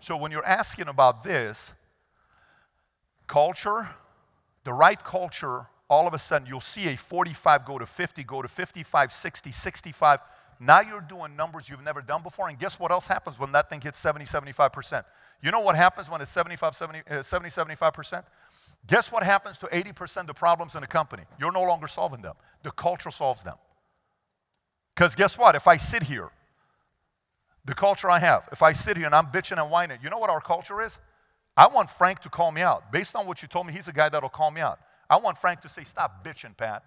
So when you're asking about this, culture, the right culture, all of a sudden you'll see a 45 go to 50, go to 55, 60, 65. Now you're doing numbers you've never done before, and guess what else happens when that thing hits 70, 75%? You know what happens when it's 70, 75%? Guess what happens to 80% of the problems in a company? You're no longer solving them. The culture solves them. Because guess what? If I sit here, the culture I have, if I sit here and I'm bitching and whining, you know what our culture is? I want Frank to call me out. Based on what you told me, he's a guy that'll call me out. I want Frank to say, stop bitching, Pat.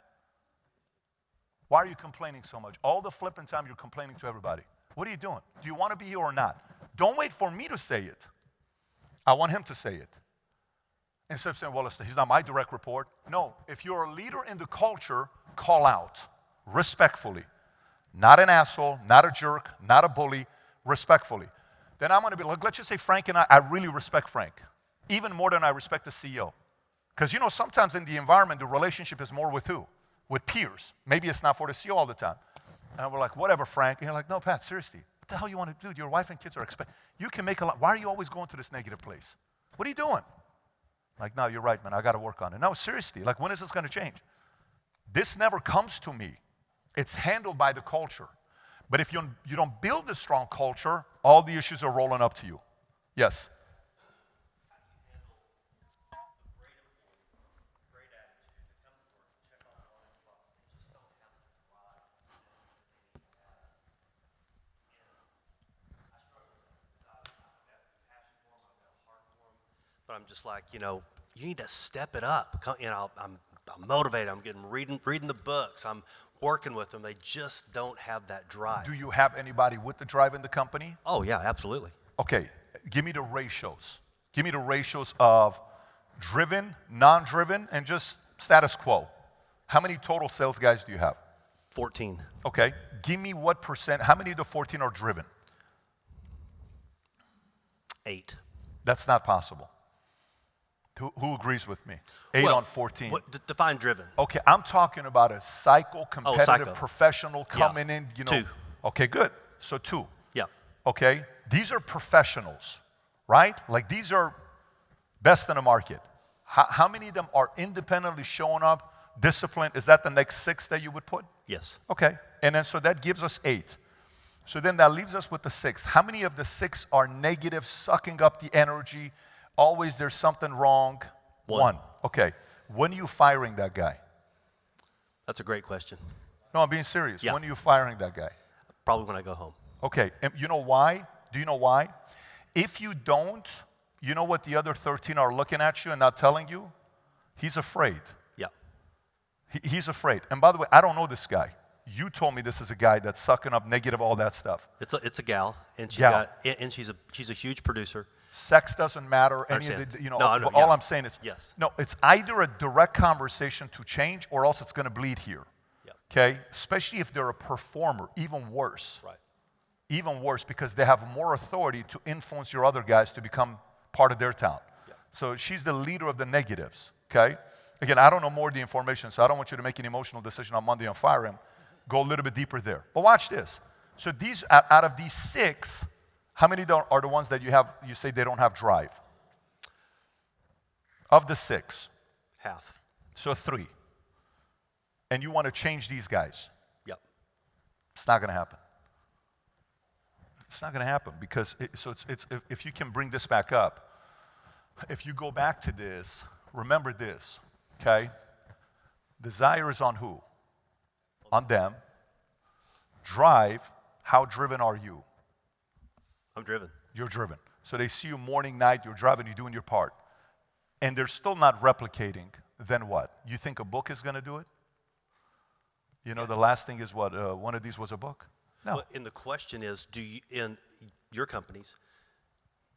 Why are you complaining so much? All the flipping time you're complaining to everybody. What are you doing? Do you want to be here or not? Don't wait for me to say it. I want him to say it. Instead of saying, well, he's not my direct report. No, if you're a leader in the culture, call out respectfully. Not an asshole, not a jerk, not a bully, respectfully. Then I'm going to be like, let's just say Frank and I really respect Frank, even more than I respect the CEO. Because, you know, sometimes in the environment, the relationship is more with who? With peers. Maybe it's not for the CEO all the time. And we're like, whatever, Frank. And you're like, no, Pat, seriously. What the hell you want to do? Your wife and kids are expecting. You can make a lot. Why are you always going to this negative place? What are you doing? Like, no, you're right, man. I got to work on it. No, seriously. Like, when is this going to change? This never comes to me. It's handled by the culture. But if you don't build a strong culture, all the issues are rolling up to you. Yes? But I'm just like, you know, you need to step it up. You know, I'm motivated. I'm reading the books. I'm working with them. They just don't have that drive. Do you have anybody with the drive in the company? Oh, yeah, absolutely. Okay, give me the ratios. Give me the ratios of driven, non-driven, and just status quo. How many total sales guys do you have? 14. Okay, give me what percent, how many of the 14 are driven? 8. That's not possible. Who agrees with me? 8 on 14. Define driven. Okay, I'm talking about a competitive professional coming in, you know. 2. Okay, good. So 2. Yeah. Okay, these are professionals, right? Like these are best in the market. How many of them are independently showing up, disciplined? Is that the next 6 that you would put? Yes. Okay, and then so that gives us 8. So then that leaves us with the 6. How many of the 6 are negative, sucking up the energy? Always there's something wrong. 1. Okay. When are you firing that guy? That's a great question. No, I'm being serious. Yeah. When are you firing that guy? Probably when I go home. Okay. And you know why? Do you know why? If you don't, you know what the other 13 are looking at you and not telling you? He's afraid. Yeah. He's afraid. And by the way, I don't know this guy. You told me this is a guy that's sucking up negative, all that stuff. It's a gal, and she's a huge producer. Sex doesn't matter. Any of the, you know, all I'm saying is, yes. No, it's either a direct conversation to change or else it's going to bleed here. Yeah. Okay? Especially if they're a performer, even worse. Right. Even worse because they have more authority to influence your other guys to become part of their town. Yeah. So she's the leader of the negatives. Okay? Again, I don't know more of the information, so I don't want you to make an emotional decision on Monday and fire him. Go a little bit deeper there. But watch this. So these, out of these 6, how many are the ones that you say they don't have drive? Of the 6. Half. So 3. And you want to change these guys. Yep. It's not going to happen. It's not going to happen because, if you can bring this back up, if you go back to this, remember this, okay? Desire is on who? On them. Drive, how driven are you? I'm driven. You're driven. So they see you morning, night, you're driving, you're doing your part. And they're still not replicating, then what? You think a book is going to do it? You know, the last thing is what? One of these was a book? No. Well, and the question is, in your companies,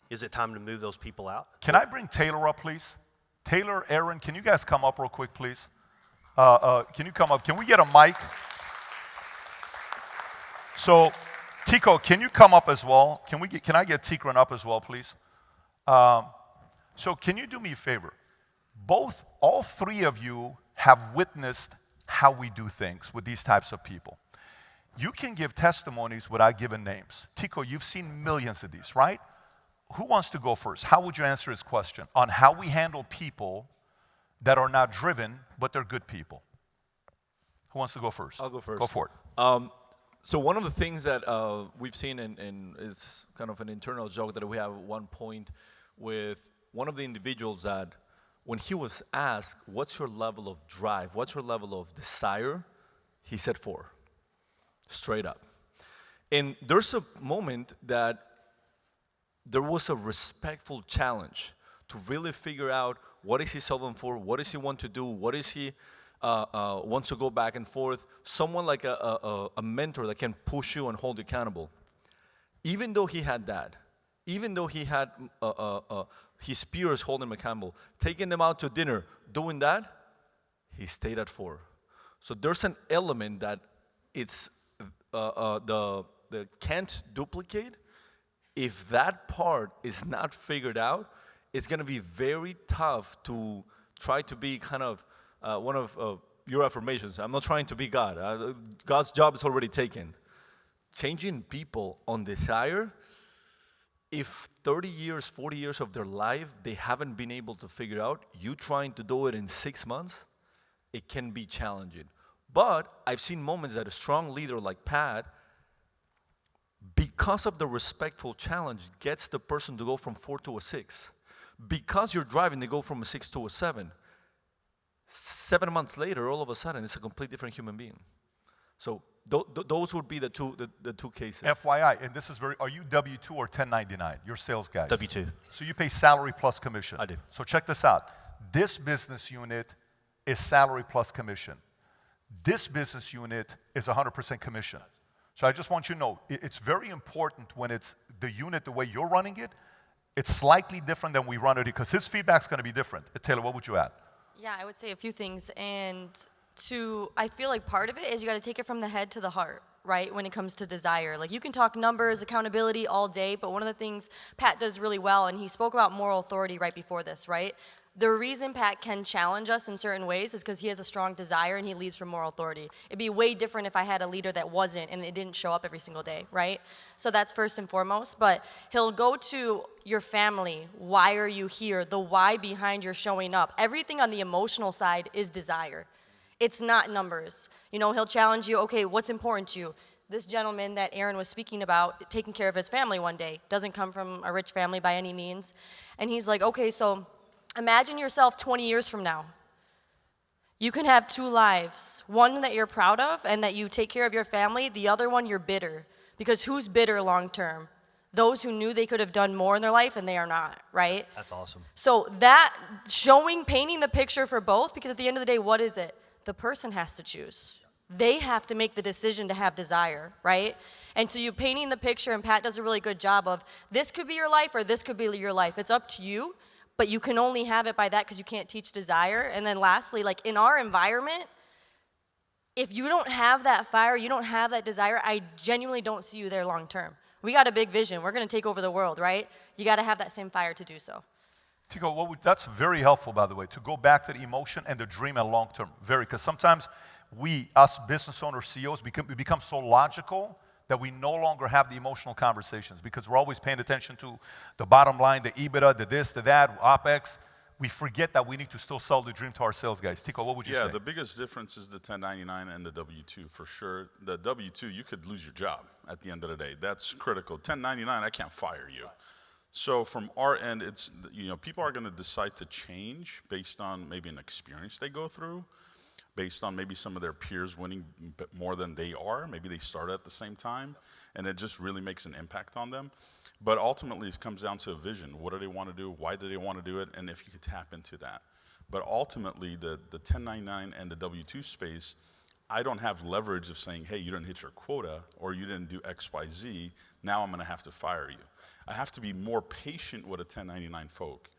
is it time to move those people out? Can I bring Taylor up, please? Taylor, Aaron, can you guys come up real quick, please? Can you come up? Can we get a mic? So, Tico, can you come up as well? Can I get Tikran up as well, please? So can you do me a favor? All 3 of you have witnessed how we do things with these types of people. You can give testimonies without giving names. Tico, you've seen millions of these, right? who wants to go first? How would you answer his question on how we handle people that are not driven, but they're good people? Who wants to go first? I'll go first. Go for it. So one of the things that we've seen, and it's kind of an internal joke that we have at one point with one of the individuals, that when he was asked, what's your level of drive, what's your level of desire, he said 4, straight up. And there's a moment that there was a respectful challenge to really figure out what is he solving for, what does he want to do, what is he wants to go back and forth. Someone like a mentor that can push you and hold you accountable. Even though he had that, even though he had his peers holding him accountable, taking them out to dinner, doing that, he stayed at 4. So there's an element that it's the can't duplicate. If that part is not figured out, it's going to be very tough to try to be kind of one of your affirmations. I'm not trying to be God. God's job is already taken. Changing people on desire, if 30 years, 40 years of their life, they haven't been able to figure out, you trying to do it in 6 months, it can be challenging. But I've seen moments that a strong leader like Pat, because of the respectful challenge, gets the person to go from 4 to a 6. Because you're driving, they go from a 6 to a 7. 7 months later, all of a sudden, it's a completely different human being. So those would be the two cases. FYI, and this is are you W-2 or 1099? You're sales guys. W-2. So you pay salary plus commission. I do. So check this out. This business unit is salary plus commission. This business unit is 100% commission. So I just want you to know, it's very important when it's the unit, the way you're running it, it's slightly different than we run it, because his feedback's going to be different. Taylor, what would you add? Yeah, I would say a few things. And I feel like part of it is you got to take it from the head to the heart, right? When it comes to desire. Like, you can talk numbers, accountability all day, but one of the things Pat does really well, and he spoke about moral authority right before this, right? The reason Pat can challenge us in certain ways is because he has a strong desire and he leads from moral authority. It'd be way different if I had a leader that wasn't and it didn't show up every single day, right? So that's first and foremost. But he'll go to your family. Why are you here? The why behind your showing up. Everything on the emotional side is desire. It's not numbers. You know, he'll challenge you, okay, what's important to you? This gentleman that Aaron was speaking about, taking care of his family one day, doesn't come from a rich family by any means. And he's like, okay, so imagine yourself 20 years from now. You can have 2 lives, one that you're proud of and that you take care of your family, the other one you're bitter. Because who's bitter long term? Those who knew they could have done more in their life and they are not, right? That's awesome. So that painting the picture for both, because at the end of the day, what is it? The person has to choose. They have to make the decision to have desire, right? And so you painting the picture, and Pat does a really good job of, this could be your life or this could be your life. It's up to you. But you can only have it by that because you can't teach desire. And then lastly, like in our environment, if you don't have that fire, you don't have that desire, I genuinely don't see you there long term. We got a big vision. We're going to take over the world, right? You got to have that same fire to do so. Tico, that's very helpful, by the way, to go back to the emotion and the dream and long term. Because sometimes us business owners, CEOs, we become so logical that we no longer have the emotional conversations because we're always paying attention to the bottom line, the EBITDA, the this, the that, OPEX. We forget that we need to still sell the dream to our sales guys. Tico, what would you say? Yeah, the biggest difference is the 1099 and the W-2 for sure. The W-2, you could lose your job at the end of the day. That's critical. 1099, I can't fire you. So from our end, it's, people are going to decide to change based on maybe an experience they go through, based on maybe some of their peers winning more than they are. Maybe they start at the same time, and it just really makes an impact on them. But ultimately, it comes down to a vision. What do they want to do? Why do they want to do it? And if you could tap into that. But ultimately, the 1099 and the W-2 space, I don't have leverage of saying, hey, you didn't hit your quota, or you didn't do X, Y, Z. Now I'm going to have to fire you. I have to be more patient with a 1099 folk.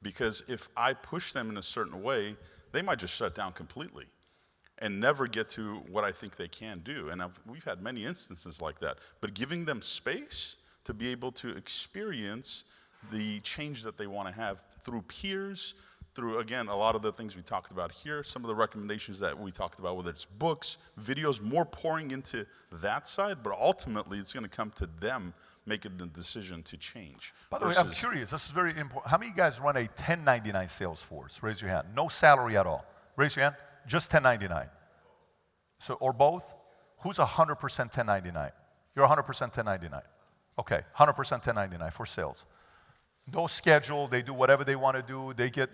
Because if I push them in a certain way, they might just shut down completely and never get to what I think they can do. And we've had many instances like that. But giving them space to be able to experience the change that they want to have through peers, through, again, a lot of the things we talked about here, some of the recommendations that we talked about, whether it's books, videos, more pouring into that side, but ultimately it's going to come to them making the decision to change. By the way, I'm versus- curious. This is very important. How many of you guys run a 1099 sales force? Raise your hand. No salary at all. Raise your hand. Just 1099. So, or both? Who's 100% 1099? You're 100% 1099. Okay, 100% 1099 for sales. No schedule. They do whatever they want to do. They get,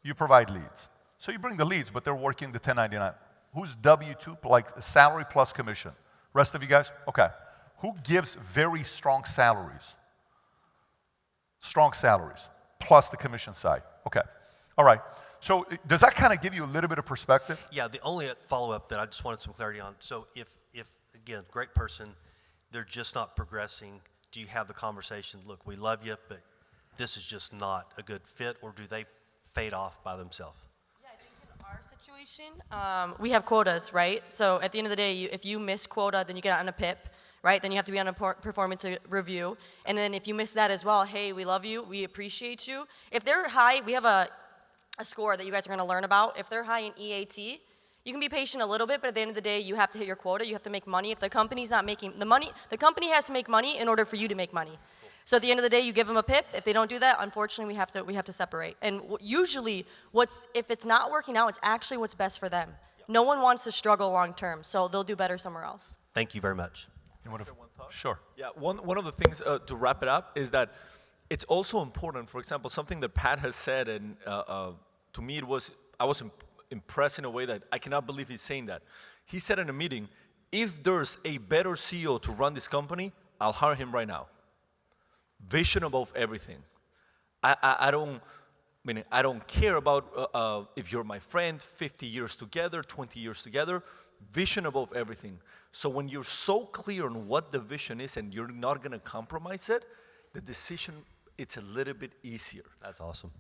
you provide leads. So you bring the leads, but they're working the 1099. Who's W-2, like salary plus commission? Rest of you guys? Okay. Who gives very strong salaries? Strong salaries, plus the commission side. Okay. All right. So does that kind of give you a little bit of perspective? Yeah, the only follow-up that I just wanted some clarity on. So if again, great person, they're just not progressing, do you have the conversation, look, we love you, but this is just not a good fit, or do they fade off by themselves? Yeah, I think in our situation, we have quotas, right? So at the end of the day, if you miss quota, then you get on a PIP, right? Then you have to be on a performance review. And then if you miss that as well, hey, we love you, we appreciate you. If they're high, we have a score that you guys are going to learn about. If they're high in EAT, you can be patient a little bit, but at the end of the day, you have to hit your quota. You have to make money. If the company's not making the money, the company has to make money in order for you to make money. So at the end of the day, you give them a PIP. If they don't do that, unfortunately, we have to separate. And usually, if it's not working out, it's actually what's best for them. No one wants to struggle long term, so they'll do better somewhere else. Thank you very much. You want to? Sure. Yeah, one of the things to wrap it up is that it's also important, for example, something that Pat has said, and to me I was impressed in a way that I cannot believe he's saying that. He said in a meeting, if there's a better CEO to run this company, I'll hire him right now. Vision above everything. I don't care about if you're my friend, 50 years together, 20 years together. Vision above everything. So when you're so clear on what the vision is and you're not going to compromise it, the decision, it's a little bit easier. That's awesome.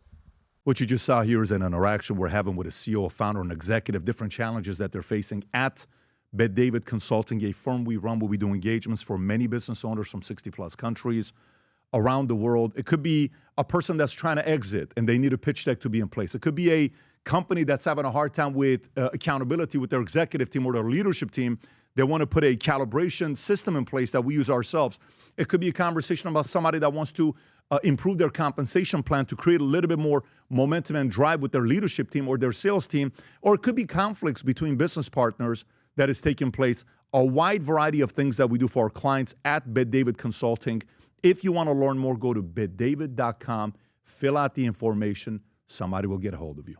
What you just saw here is an interaction we're having with a CEO, a founder, an executive, different challenges that they're facing at Bet David Consulting, a firm we run where we do engagements for many business owners from 60-plus countries around the world. It could be a person that's trying to exit and they need a pitch deck to be in place. It could be a company that's having a hard time with accountability with their executive team or their leadership team. They want to put a calibration system in place that we use ourselves. It could be a conversation about somebody that wants to improve their compensation plan to create a little bit more momentum and drive with their leadership team or their sales team. Or it could be conflicts between business partners that is taking place. A wide variety of things that we do for our clients at Bet David Consulting. If you want to learn more, go to betdavid.com, fill out the information. Somebody will get a hold of you.